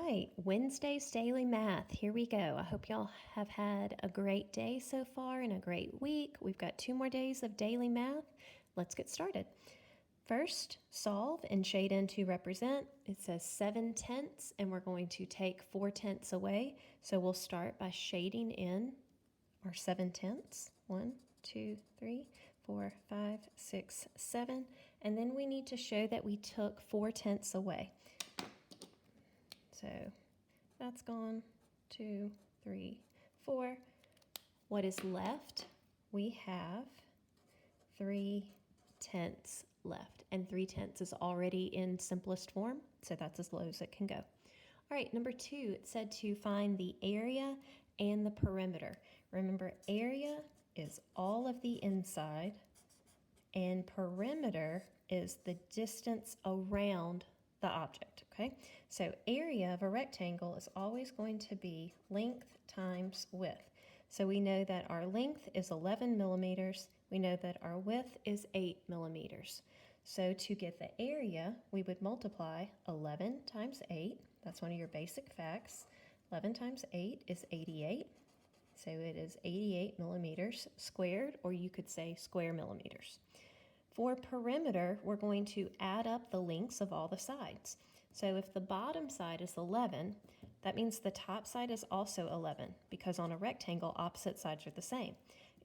right, Wednesday's Daily Math. Here we go. I hope y'all have had a great day so far and a great week. We've got 2 more days of daily math. Let's get started. First, solve and shade in to represent. It says 7/10, and we're going to take 4/10 away. So we'll start by shading in our 7/10. 1, 2, 3, 4, 5, 6, 7. And then we need to show that we took 4/10 away. So that's gone, 2, 3, 4. What is left? We have 3/10 left, and 3/10 is already in simplest form, so that's as low as it can go. All right, number 2, it said to find the area and the perimeter. Remember, area is all of the inside, and perimeter is the distance around the object, okay? So area of a rectangle is always going to be length times width. So we know that our length is 11 millimeters. We know that our width is 8 millimeters. So to get the area, we would multiply 11 times 8. That's one of your basic facts. 11 times 8 is 88. So it is 88 millimeters squared, or you could say square millimeters. For perimeter, we're going to add up the lengths of all the sides. So if the bottom side is 11, that means the top side is also 11, because on a rectangle, opposite sides are the same.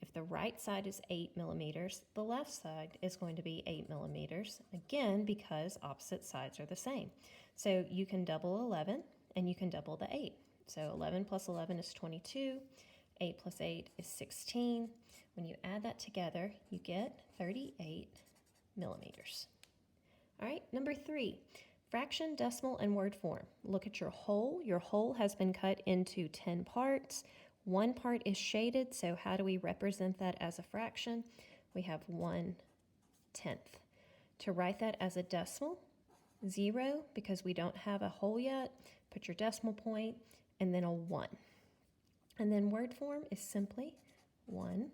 If the right side is 8 millimeters, the left side is going to be 8 millimeters, again, because opposite sides are the same. So you can double 11, and you can double the 8. So 11 plus 11 is 22. 8 plus 8 is 16. When you add that together, you get 38 millimeters. All right, number 3, fraction, decimal, and word form. Look at your whole. Your whole has been cut into 10 parts. 1 part is shaded, so how do we represent that as a fraction? We have 1/10. To write that as a decimal, 0, because we don't have a whole yet, put your decimal point, and then a 1. And then word form is simply 1/10.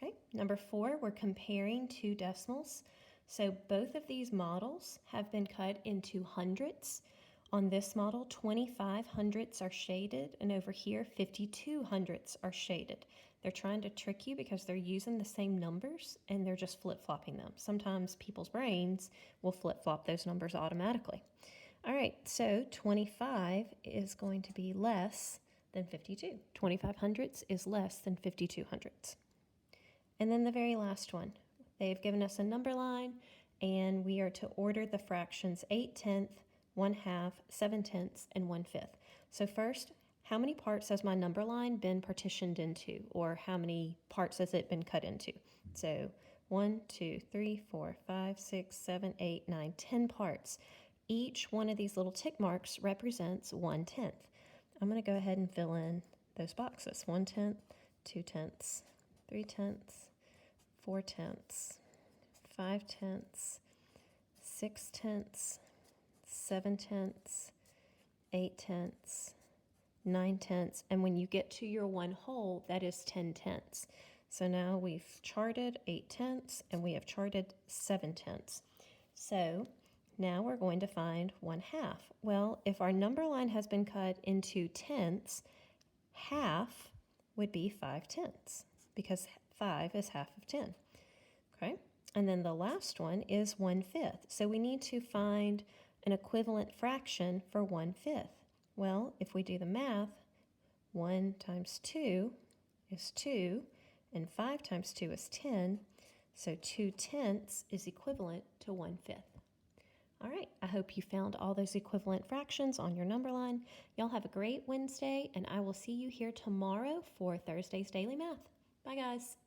Okay, number 4, we're comparing 2 decimals. So both of these models have been cut into hundredths. On this model, 25 hundredths are shaded, and over here, 52 hundredths are shaded. They're trying to trick you because they're using the same numbers, and they're just flip-flopping them. Sometimes people's brains will flip-flop those numbers automatically. All right, so 25 is going to be less than 52. 25 hundredths is less than 52 hundredths. And then the very last one, they've given us a number line, and we are to order the fractions 8/10, 1/2, 7/10, and 1/5. So first, how many parts has my number line been partitioned into, or how many parts has it been cut into? So 1, 2, 3, 4, 5, 6, 7, 8, 9, 10 parts. Each one of these little tick marks represents 1/10. I'm going to go ahead and fill in those boxes. 1/10, 2/10, 3/10, 4/10, 5/10, 6/10, 7/10, 8/10, 9/10, and when you get to your 1 whole, that is 10/10. So now we've charted 8/10 and we have charted 7/10. So now we're going to find 1/2. Well, if our number line has been cut into tenths, half would be 5/10, because 5 is half of 10. Okay, and then the last one is 1/5. So we need to find an equivalent fraction for 1/5. Well, if we do the math, 1 times 2 is 2, and 5 times 2 is 10. So 2/10 is equivalent to 1/5. All right, I hope you found all those equivalent fractions on your number line. Y'all have a great Wednesday, and I will see you here tomorrow for Thursday's Daily Math. Bye, guys.